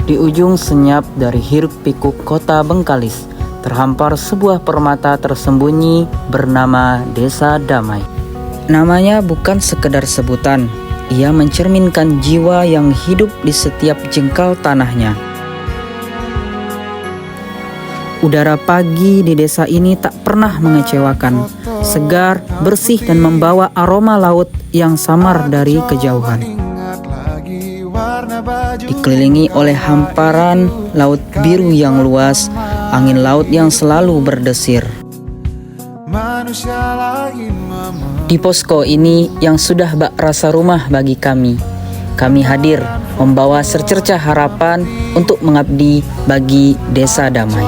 Di ujung senyap dari hiruk-pikuk kota Bengkalis, terhampar sebuah permata tersembunyi bernama Desa Damai. Namanya bukan sekedar sebutan, ia mencerminkan jiwa yang hidup di setiap jengkal tanahnya. Udara pagi di desa ini tak pernah mengecewakan, segar, bersih dan membawa aroma laut yang samar dari kejauhan. Dikelilingi oleh hamparan laut biru yang luas, angin laut yang selalu berdesir. Di posko ini yang sudah bak rasa rumah bagi kami hadir membawa secercah harapan untuk mengabdi bagi Desa Damai.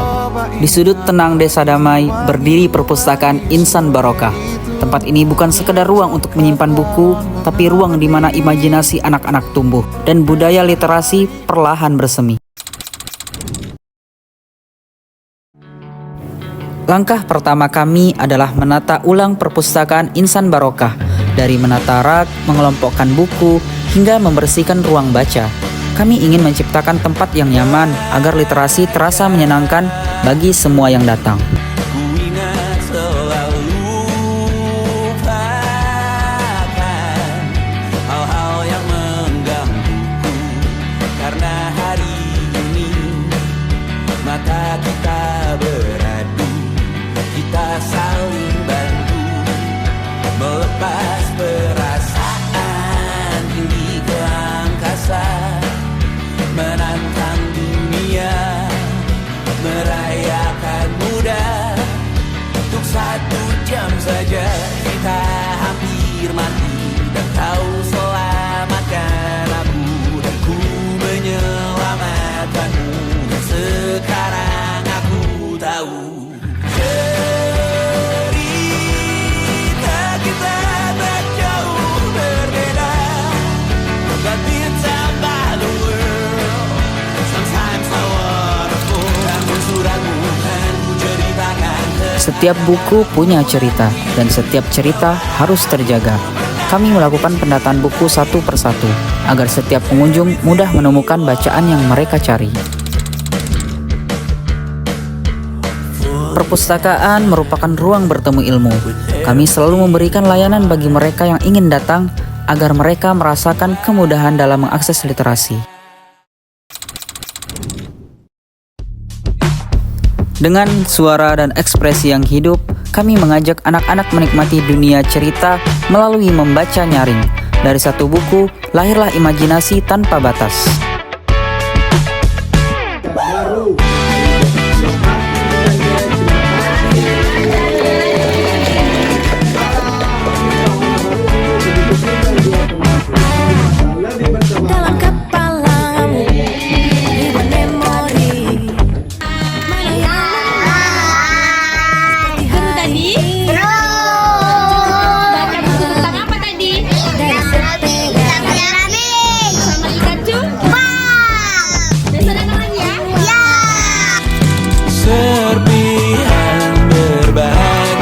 Di sudut tenang Desa Damai berdiri perpustakaan Insan Barokah. Tempat ini bukan sekedar ruang untuk menyimpan buku, tapi ruang di mana imajinasi anak-anak tumbuh dan budaya literasi perlahan bersemi. Langkah pertama kami adalah menata ulang perpustakaan Insan Barokah, dari menata rak, mengelompokkan buku, hingga membersihkan ruang baca. Kami ingin menciptakan tempat yang nyaman agar literasi terasa menyenangkan bagi semua yang datang. Saling bantu melepas perasaan tinggi ke angkasa, menantang dunia, merayakan muda. Untuk 1 jam saja kita hampir mati, dan kau selamatkan aku, dan ku menyelamatkanmu. Dan sekarang aku tahu setiap buku punya cerita, dan setiap cerita harus terjaga. Kami melakukan pendataan buku satu persatu, agar setiap pengunjung mudah menemukan bacaan yang mereka cari. Perpustakaan merupakan ruang bertemu ilmu. Kami selalu memberikan layanan bagi mereka yang ingin datang, agar mereka merasakan kemudahan dalam mengakses literasi. Dengan suara dan ekspresi yang hidup, kami mengajak anak-anak menikmati dunia cerita melalui membaca nyaring. Dari satu buku, lahirlah imajinasi tanpa batas.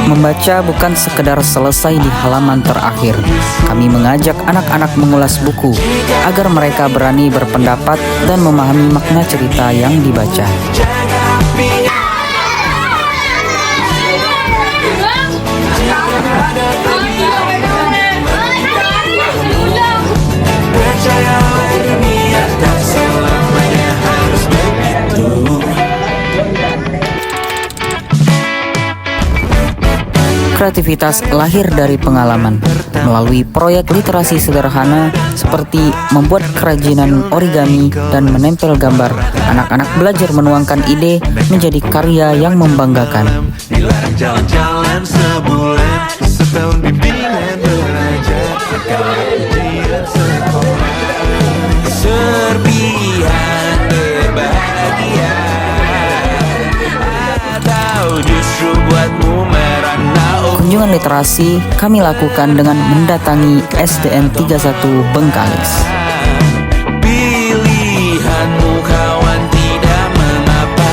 Membaca bukan sekedar selesai di halaman terakhir. Kami mengajak anak-anak mengulas buku agar mereka berani berpendapat dan memahami makna cerita yang dibaca. Kreativitas lahir dari pengalaman. Melalui proyek literasi sederhana seperti membuat kerajinan origami dan menempel gambar, anak-anak belajar menuangkan ide menjadi karya yang membanggakan. Dilarang jalan-jalan sebulan, setahun bimbingan belajar, ujian sekolah, serpihan berbahagia, atau justru buatmu merana. Kunjungan literasi kami lakukan dengan mendatangi SDN 31 Bengkalis. Pilihanmu kawan tidak mengapa.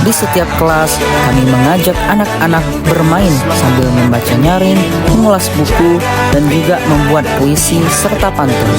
Di setiap kelas, kami mengajak anak-anak bermain sambil membaca nyaring, mengulas buku, dan juga membuat puisi serta pantun.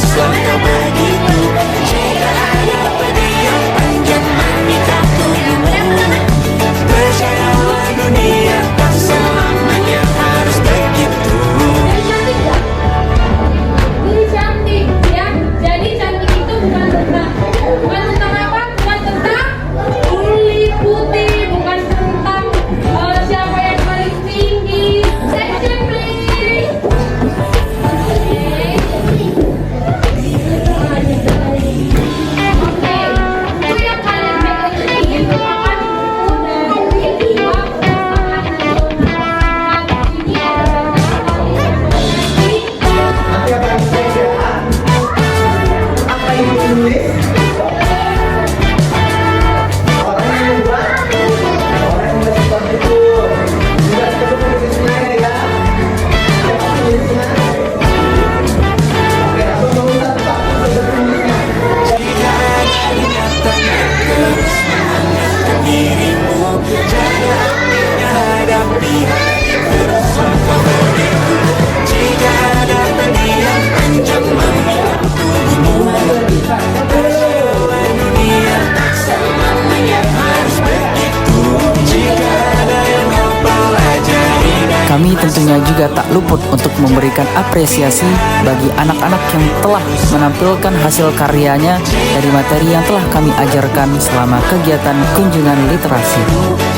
tentunya juga tak luput untuk memberikan apresiasi bagi anak-anak yang telah menampilkan hasil karyanya dari materi yang telah kami ajarkan selama kegiatan kunjungan literasi.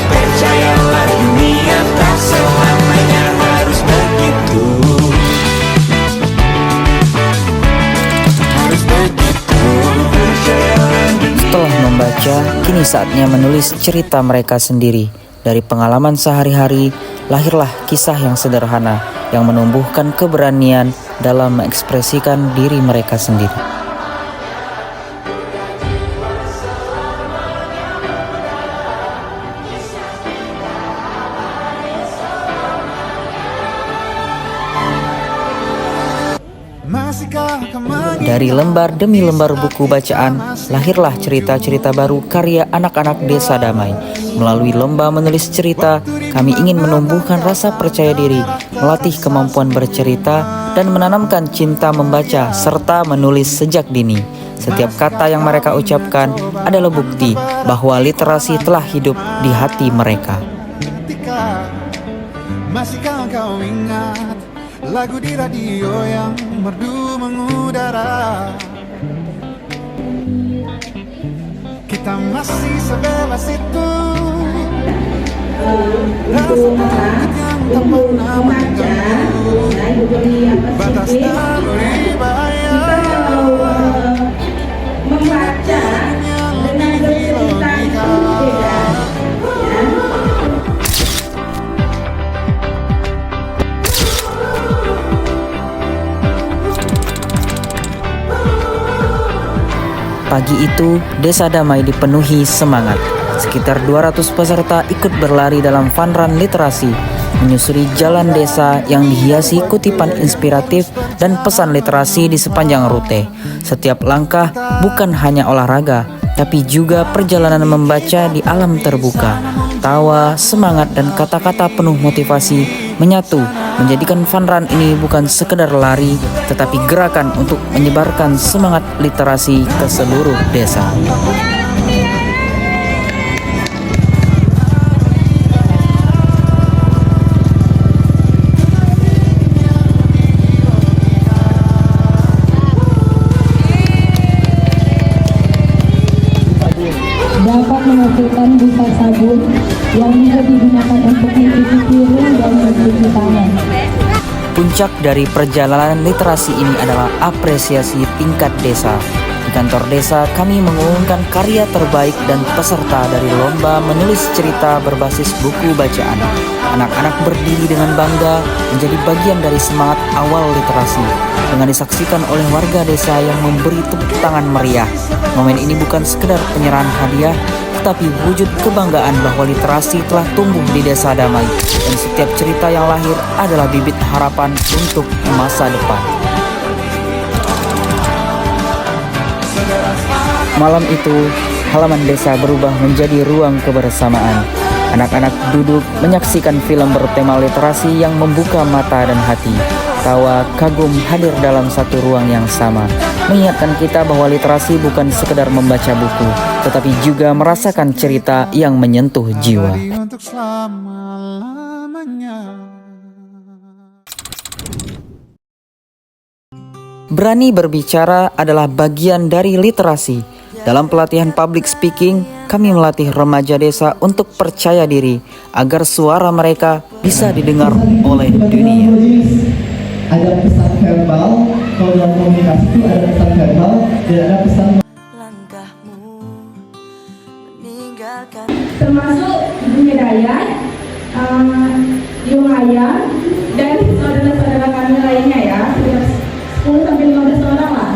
Percayalah dunia tak selamanya harus begitu. Harus begitu. Setelah membaca, kini saatnya menulis cerita mereka sendiri. Dari pengalaman sehari-hari, lahirlah kisah yang sederhana yang menumbuhkan keberanian dalam mengekspresikan diri mereka sendiri. Dari lembar demi lembar buku bacaan, lahirlah cerita-cerita baru karya anak-anak Desa Damai. Melalui lomba menulis cerita, kami ingin menumbuhkan rasa percaya diri, melatih kemampuan bercerita, dan menanamkan cinta membaca serta menulis sejak dini. Setiap kata yang mereka ucapkan adalah bukti bahwa literasi telah hidup di hati mereka. Masihkah kau ingat lagu di radio yang merdu mengudara? Kita masih sebebas itu. Rasa takut yang tak pernah mengganggu. Batas tak beri bahaya. Membaca dengan bercerita itu beda. Pagi itu, Desa Damai dipenuhi semangat. Sekitar 200 peserta ikut berlari dalam fun run literasi, menyusuri jalan desa yang dihiasi kutipan inspiratif dan pesan literasi di sepanjang rute. Setiap langkah bukan hanya olahraga, tapi juga perjalanan membaca di alam terbuka. Tawa, semangat, dan kata-kata penuh motivasi menyatu, menjadikan fun run ini bukan sekedar lari, tetapi gerakan untuk menyebarkan semangat literasi ke seluruh desa. Dapat menghasilkan busa sabun yang bisa digunakan untuk mencuci piring dan mencuci tangan. Puncak dari perjalanan literasi ini adalah apresiasi tingkat desa. Di kantor desa, kami mengumumkan karya terbaik dan peserta dari lomba menulis cerita berbasis buku bacaan. Anak-anak berdiri dengan bangga menjadi bagian dari semangat awal literasi, dengan disaksikan oleh warga desa yang memberi tepuk tangan meriah. Momen ini bukan sekedar penyerahan hadiah, tetapi wujud kebanggaan bahwa literasi telah tumbuh di Desa Damai, dan setiap cerita yang lahir adalah bibit harapan untuk masa depan. Malam itu, halaman desa berubah menjadi ruang kebersamaan. Anak-anak duduk menyaksikan film bertema literasi yang membuka mata dan hati. Tawa, kagum hadir dalam satu ruang yang sama, mengingatkan kita bahwa literasi bukan sekedar membaca buku, tetapi juga merasakan cerita yang menyentuh jiwa. Untuk selama-lamanya. Berani berbicara adalah bagian dari literasi. Dalam pelatihan public speaking, kami melatih remaja desa untuk percaya diri agar suara mereka bisa didengar oleh dunia. Ada pesan verbal, kalau dalam komunikasi itu ada pesan verbal dan ada pesan Termasuk Ibu Hidayat, Yungaya, dan saudara-saudara kami lainnya ya, sekitar 10-15 orang lah.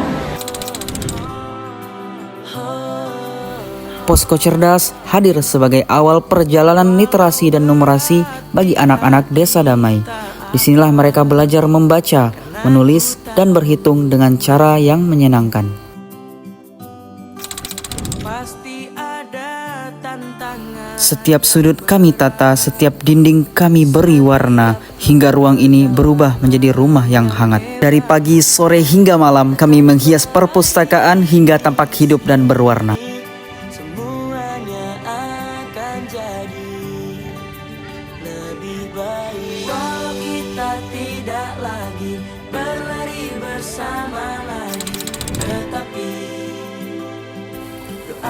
Posko Cerdas hadir sebagai awal perjalanan literasi dan numerasi bagi anak-anak Desa Damai. Disinilah mereka belajar membaca, menulis, dan berhitung dengan cara yang menyenangkan. Setiap sudut kami tata, setiap dinding kami beri warna, hingga ruang ini berubah menjadi rumah yang hangat. Dari pagi, sore, hingga malam, kami menghias perpustakaan hingga tampak hidup dan berwarna. Semuanya akan jadi lebih baik. Walau kita lagi, berlari bersama lagi. Tetapi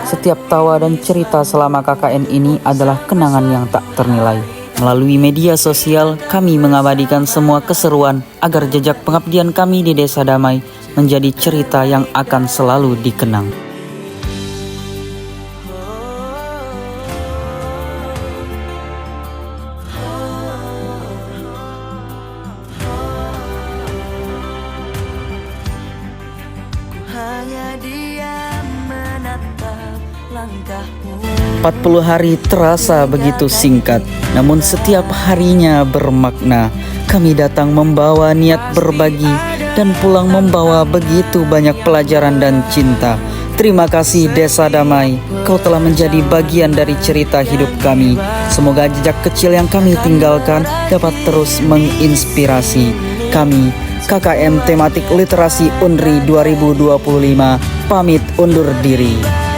Setiap tawa dan cerita selama KKN ini adalah kenangan yang tak ternilai. Melalui media sosial, kami mengabadikan semua keseruan agar jejak pengabdian kami di Desa Damai menjadi cerita yang akan selalu dikenang. hanya diam menatap langkahmu. 40 hari terasa begitu singkat, namun setiap harinya bermakna. Kami datang membawa niat berbagi dan pulang membawa begitu banyak pelajaran dan cinta. Terima kasih Desa Damai, kau telah menjadi bagian dari cerita hidup kami. Semoga jejak kecil yang kami tinggalkan dapat terus menginspirasi. Kami, KKM Tematik Literasi UNRI 2025, pamit undur diri.